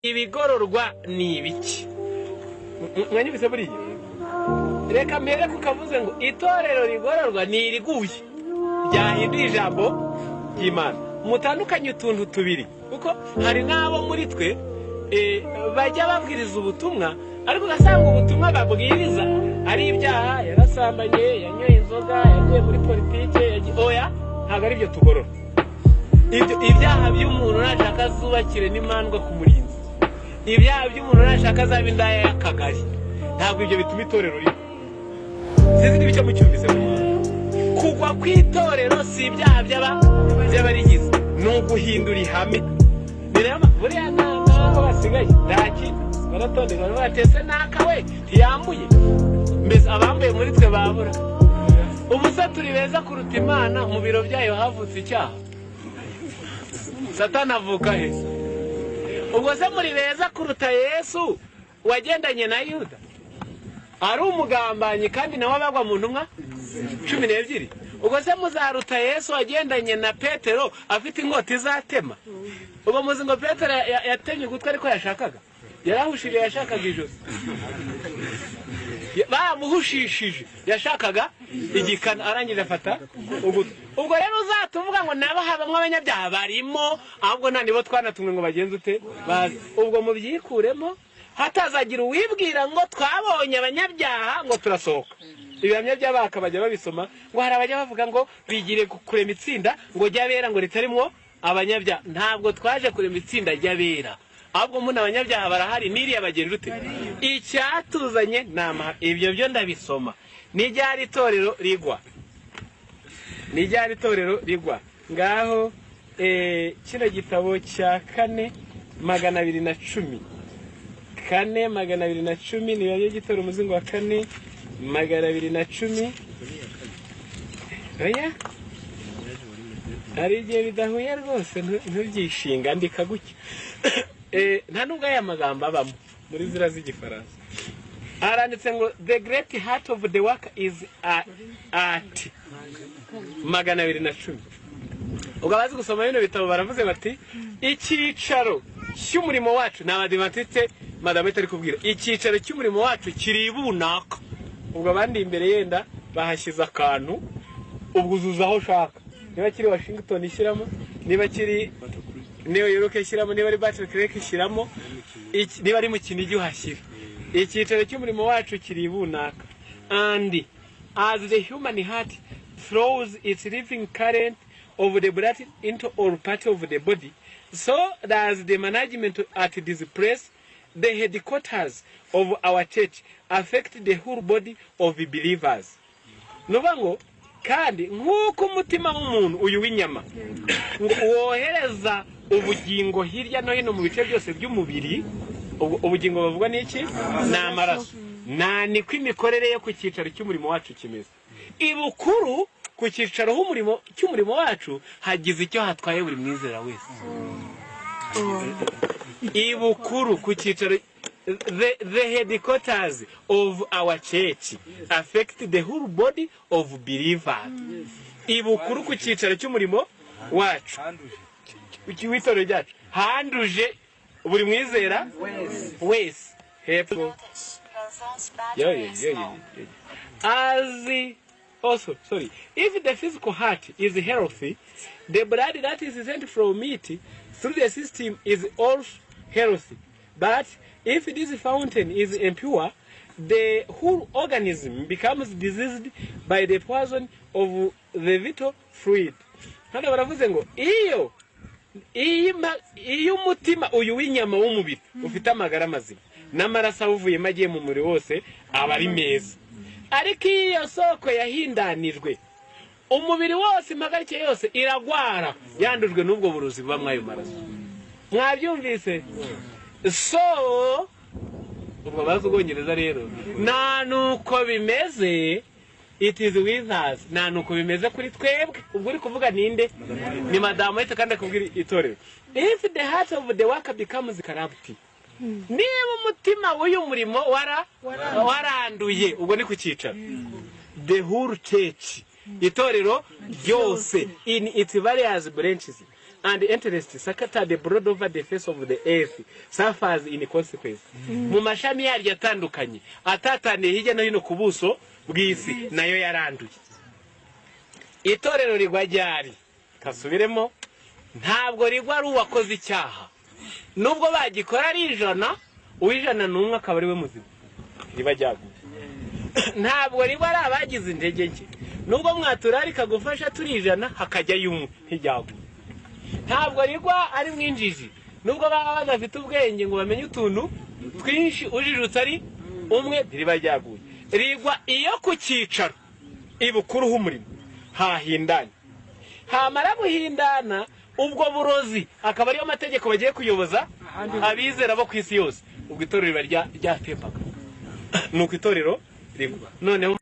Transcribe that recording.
ibigororwa ni ibiki mwanyibise buriya reka mbere kukavuze ngo itorero rigororwa ni iriguye ryahinduye ijambo ry'Imana mutandukanye utuntu tubiri kuko hari nabo muri twe bajya babwiriza ubutumwa ariko ugasanga ubutumwa babwiriza ari ibyaha yarasambanye yanyoye inzoga yagiye muri politike oya ntabwo ari byo tugorora ibyaha by'umuntu nashaka azubakire n'imandwa ku murinzi ibyaha by'umuntu nashaka azaba indaya y'akagari ntabwo ibyo bituma itorero riba sinzi n'ibice mucyumvise kugwa kw'itorero si ibyaha by'abarigize ni uguhindura ihame buriya ntabwo basigaye ntaki baratondeka batese n'akawe ntiyambuye mbese abambaye muri twe babura ubu se turi beza kuruta Imana mu biro byayo havutse icyaha Satani avuka he ubwo se muri beza kuruta Yesu wagendanye na Yuda ari umugambanyi kandi nawe abagwa mu ntumwa 12 ubwo se muzaruta Yesu wagendanye na Petero afite inkota izatema ubwo muzi ngo Petero yatemye ugutwi ariko yashakaga yarahushije yashakaga ijosi bamuhushishije yashakaga igikana arangije afata ugutwi ubwo rero uzatuvuga ngo nabo habamwe abanyabyaha barimo ahubwo nta nibo twanatumwe ngo bagenze ute bazi ubwo mubyikuremo hatazagira uwibwira ngo twabonye abanyabyaha ngo turasohoka ibihamya by'abaka bajya babisoma ngo hari abajya bavuga ngo bigire kurema itsinda ngo ry'abera ngo ritarimwo abanyabyaha ntabwo twaje kurema itsinda ry'abera ahubwo muna abanyabyaha barahari niriya bagenje ute icyatuzanye nama ibyo byo ndabisoma nijyari itorero rigwa ngaho kino gitabo cya 4:210 4:210 niyo gitoro umuzingo wa 4:210 oya ari igihe bidahuye rwose ntubyishinga ndika gutya nta nubwo aya magambo abamo muri zira z'igifaransa aranditse ngo the great heart of the work is at 4:210 ubwo abazi gusoma bino bitabo baravuze bati icyicaro cy'umurimo wacu n'abadivatiste madame tari kubwira icyicaro cy'umurimo wacu kiri bunaka ubwo abandi imbere yenda bahashyize akantu ubwo uzuzaho ushaka niba kiri Washington ishyiramo niba kiri New York ishyiramo niba ari Battle Creek ishyiramo niba ari mu Kinigi uhashyira icyicaro cy'umurimo wacu kiri bunaka and as the human heart flows its living current of the blood into all parts of the body so does the management at this place the headquarters of our church affect the whole body of believers nubango kandi nk'uko umutima w'umuntu uyu w'inyama ngo wohereza ubugingo hirya no hino mu bice byose by'umubiri ubugingo bavuga n'iki n'amaraso niko imikorere yo ku cyicaro cy'umurimo wacu kimeze ibukuru ku cyicaro cy'umurimo wacu hagize icyo hatwaye buri mwizera wese ibukuru ku cyicaro the headquarters of our church affect the whole body of believers ibukuru ku cyicaro cy'umurimo wacu w'itorero ryacu handuje buri mwizera wese hepfo if the physical heart is healthy the blood that is sent from it through the system is also healthy but if this fountain is impure the whole organism becomes diseased by the poison of the vital fluid hano baravuze ngo iyo umutima uyu w'inyama w'umubiri ufite amagara mazima n'amaraso avuye magiye mu muri wose aba ari meza ariko iyo soko yahindanijwe umubiri wose impagarike yose iragwara yandujwe n'ubwo buruzi buba mwayo maraso mwabyumvise so ubwo bazugonyereza rero nta nuko bimeze it is with us nta nuko bimeze kuri twebwe ubwo uri kuvuga ninde ni madamu ahita kandi akubwira itorero if the heart of the worker becomes corrupt niba umutima w'uyu murimo waranduye ubwo ni ku cyicaro the whole church itorero ryose in its various branches and interest scattered broad over the face of the earth suffers in consequence. Mu mashami yaryo atandukanye atataniye hirya no hino ku buso bw'isi nayo yaranduye. Itorero rigwa ryari kasubiremo ntabwo rigwa ari uwakoze icyaha nubwo bagikora ari ijana uwijana n'umwe akaba ari we muzima riba ryaguye. Ntabwo rigwa ari abagize intege nke nubwo mwaturari kagufasha turi ijana hakajya y'umwe ntijyaguye. Ntabwo rigwa ari mwinjiji nubwo baba badafite ubwenge ngo bamenye utuntu twinshi ujijutse ari umwe riba ryaguye. Rigwa iyo ku cyicaro ibukuru h'umurimo hahindanye hamara guhindana ubwo burozi akaba ariyo mategeko bagiye kuyoboza abizera bo ku isi yose ubwo itorero riba ryatembaga nuko itorero rigwa. Noneho